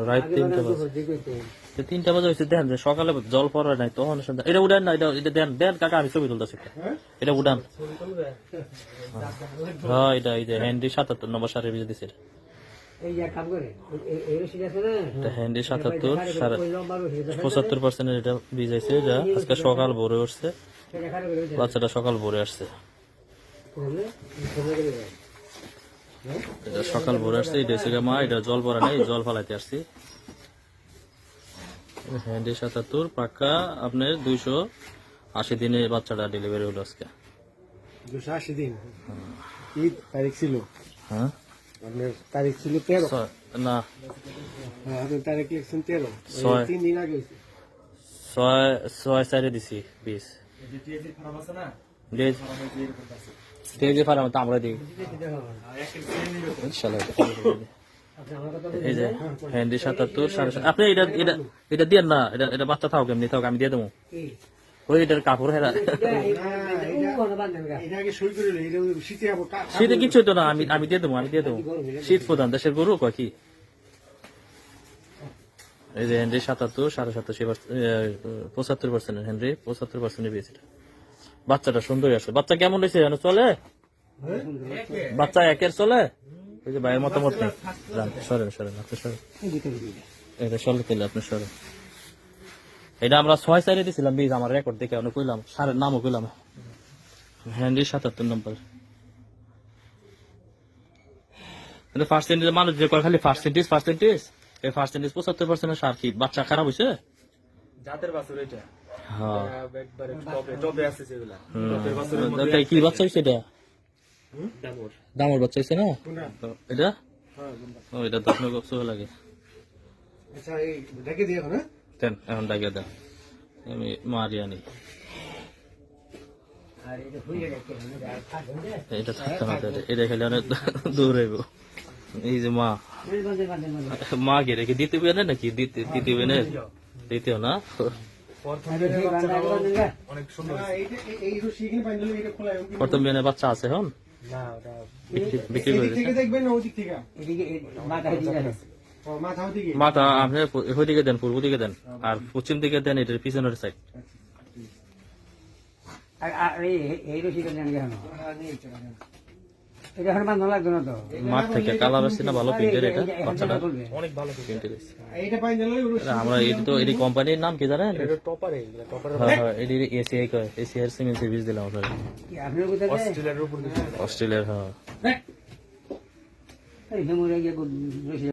রাত 3টা বাজে হয়েছে। দেখেন যে সকালে জল পড়ে নাই তখন এটা উড়ান না, এটা দেন দেন কাকা, আমি ছবি তুলতেছি এটা উড়ান। হ্যাঁ এটা এই যে হ্যান্ডি 77 নম্বর সারে ভিজে দিছে হ্যান্ডি 77 75% এটা ভিজাইছে। এটা আজকে সকাল ভোরে উঠছে, বাচ্চাটা সকাল ভোরে আসছে, এটা সকাল ভোরে আসছে। এটা হচ্ছে মা, এটা জল পড়ে নাই, জল ফালাইতে আসছি। হ্যান্ডি 77 পাক্কা আপনার 280 দিনে বাচ্চাটা ডেলিভারি হলো আজকে। 280 দিন কি তারিখ ছিল? হ্যাঁ আপনার তারিখ ছিল 13 না, হ্যাঁ আপনার তারিখ লিখছেন 13, 3 দিন আগে হয়েছে। 6 সাইডে দিছি 20 টিএজি ফার্ম তো আমরা দিই ইনশাআল্লাহ। এই যে হ্যান্ডি 77 7.5 আপনি এটা দিয়ে না, এটা বাচ্চা থাও কেমনি থাও, আমি দিয়ে দেবো ওই এটার কাপড় হেরা শীতে কিছু তো না, আমি দিয়ে দেবো শীত প্রধান দেশের গরু কয় কি। এই যে হ্যান্ডি 77 7.5 75% হ্যান্ডি 75% পেয়েছে। বাচ্চাটা সুন্দরই আছে। বাচ্চা কেমন হয়েছে জানো? চলে বাচ্চা একের চলে। এই যে ভাইয়ের মতামত নেই, সরেন আপনি সরেন, এটা সরলে পেলে আপনি সরেন। এটা আমরা 6 সাইডে দিয়েছিলাম 20, আমার রেকর্ড দেখে অনেক কইলাম, সারের নামও কইলাম। হ্যান্ডি 77 নম্বর। পার্সেন্টেজ মানুষ যে কয় খালি পার্সেন্টেজ এই পার্সেন্টেজ 75% সার কি বাচ্চা খারাপ হয়েছে? জাতের বাছুর এটা। হ্যাঁ একবারে টবে আছে যেগুলা। এটাই কি বাচ্চা হয়েছে? এটা দামর বাচ্চা হয়েছে না এটা? ও এটা তো আপনার কষ্ট লাগে। আচ্ছা এই ঢেকে দিয়ে এখন দেন, এখন ডাকে দেন, আমি মারি আনি। এটা থাকতে না, এটা খেলে অনেক দূর হইব। এই যে মা কে রেখে দিতে হবে না নাকি? দিতে হবে না, দিতেও না। অনেক সুন্দর। প্রথম বিয়ানের বাচ্চা আছে এখন বিক্রি করে দেখবেন না ওদিক থেকে মাথা আপনি ওই দিকে দেন, পূর্ব দিকে দেন, আর পশ্চিম দিকে দেন, এটার পিছনের সাইড। মাঠ থেকে কালার আসছে না ভালো প্রিন্টের, এটা বাচ্চাটা অনেক ভালো আমরা এটা তো এটি কোম্পানির নাম কি জানেন? টপার হ্যাঁ এটি এসিআই কয়, এসিআই সিমেন্ট সার্ভিস দিলাম আপনার অস্ট্রেলিয়ার উপর অস্ট্রেলিয়ার। হ্যাঁ